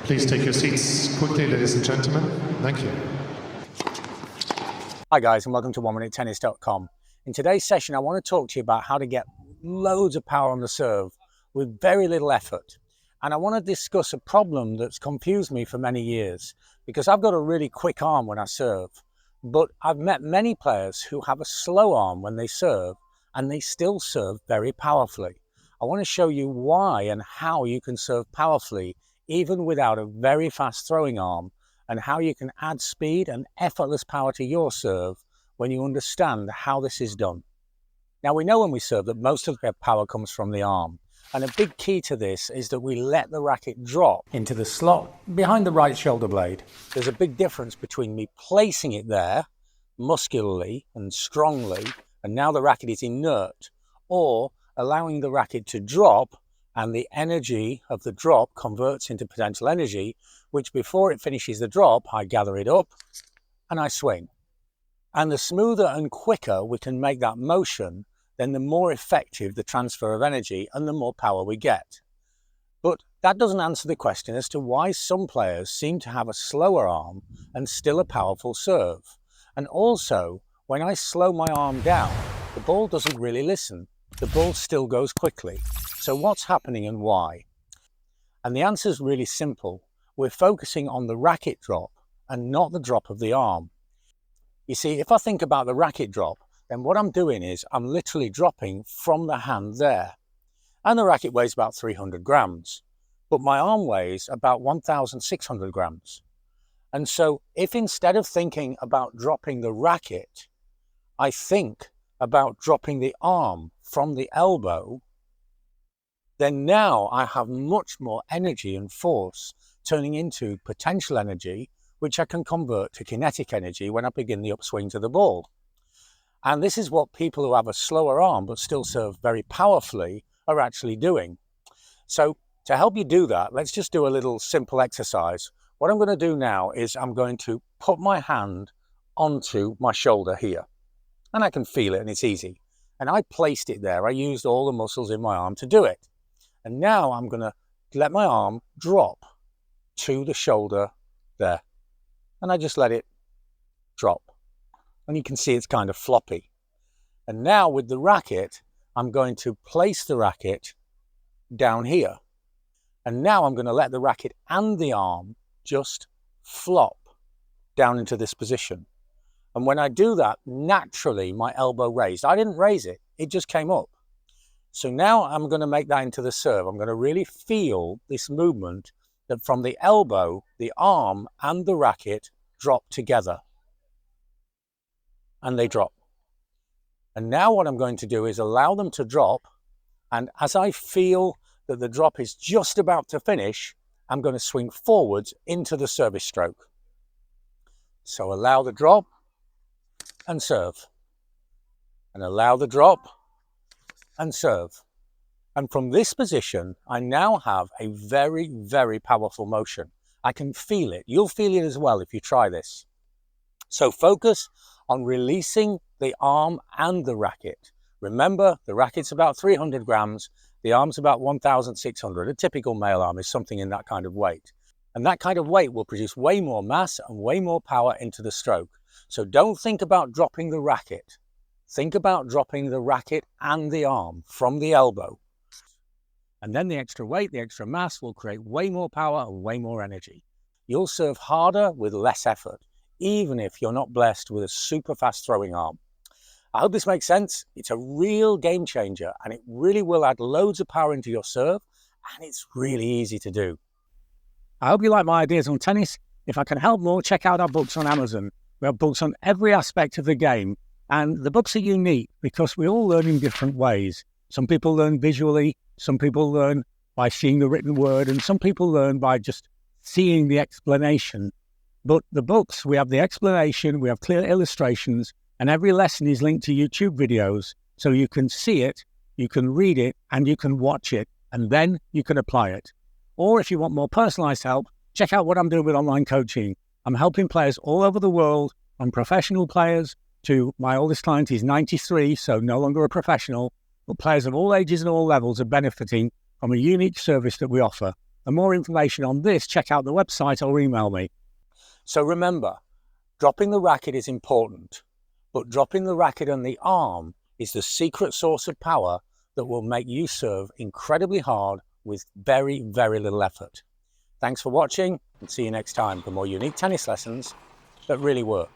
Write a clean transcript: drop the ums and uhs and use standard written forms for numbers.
Please take your seats quickly, ladies and gentlemen. Thank you. Hi guys, and welcome to 1minutetennis.com. In today's session, I want to talk to you about how to get loads of power on the serve with very little effort. And I want to discuss a problem that's confused me for many years, because I've got a really quick arm when I serve, but I've met many players who have a slow arm when they serve, and they still serve very powerfully. I want to show you why and how you can serve powerfully even without a very fast throwing arm, and how you can add speed and effortless power to your serve when you understand how this is done. Now, we know when we serve that most of the power comes from the arm, and a big key to this is that we let the racket drop into the slot behind the right shoulder blade. There's a big difference between me placing it there muscularly and strongly, and now the racket is inert, or allowing the racket to drop, and the energy of the drop converts into potential energy, which before it finishes the drop, I gather it up and I swing. And the smoother and quicker we can make that motion, then the more effective the transfer of energy and the more power we get. But that doesn't answer the question as to why some players seem to have a slower arm and still a powerful serve. And also, when I slow my arm down, the ball doesn't really listen. The ball still goes quickly. So what's happening and why? And the answer is really simple. We're focusing on the racket drop and not the drop of the arm. You see, if I think about the racket drop, then what I'm doing is I'm literally dropping from the hand there. And the racket weighs about 300 grams, but my arm weighs about 1,600 grams. And so if instead of thinking about dropping the racket, I think about dropping the arm from the elbow, then now I have much more energy and force turning into potential energy, which I can convert to kinetic energy when I begin the upswing to the ball. And this is what people who have a slower arm but still serve very powerfully are actually doing. So to help you do that, let's just do a little simple exercise. What I'm going to do now is I'm going to put my hand onto my shoulder here, and I can feel it and it's easy. And I placed it there. I used all the muscles in my arm to do it. And now I'm going to let my arm drop to the shoulder there. And I just let it drop. And you can see it's kind of floppy. And now with the racket, I'm going to place the racket down here. And now I'm going to let the racket and the arm just flop down into this position. And when I do that, naturally my elbow raised. I didn't raise it, it just came up. So now I'm going to make that into the serve. I'm going to really feel this movement that from the elbow, the arm and the racket drop together. And they drop. And now what I'm going to do is allow them to drop. And as I feel that the drop is just about to finish, I'm going to swing forwards into the service stroke. So allow the drop and serve. And allow the drop and serve. And from this position, I now have a very, very powerful motion. I can feel it. You'll feel it as well if you try this. So focus on releasing the arm and the racket. Remember, the racket's about 300 grams, the arm's about 1,600. A typical male arm is something in that kind of weight. And that kind of weight will produce way more mass and way more power into the stroke. So don't think about dropping the racket. Think about dropping the racket and the arm from the elbow. And then the extra weight, the extra mass will create way more power and way more energy. You'll serve harder with less effort, even if you're not blessed with a super fast throwing arm. I hope this makes sense. It's a real game changer, and it really will add loads of power into your serve, and it's really easy to do. I hope you like my ideas on tennis. If I can help more, check out our books on Amazon. We have books on every aspect of the game. And the books are unique because we all learn in different ways. Some people learn visually, some people learn by seeing the written word, and some people learn by just seeing the explanation. But the books, we have the explanation, we have clear illustrations, and every lesson is linked to YouTube videos. So you can see it, you can read it, and you can watch it, and then you can apply it. Or if you want more personalized help, check out what I'm doing with online coaching. I'm helping players all over the world, from professional players to my oldest client is 93, so no longer a professional, but players of all ages and all levels are benefiting from a unique service that we offer. And more information on this, check out the website or email me. So remember, dropping the racket is important, but dropping the racket on the arm is the secret source of power that will make you serve incredibly hard with very, very little effort. Thanks for watching, and see you next time for more unique tennis lessons that really work.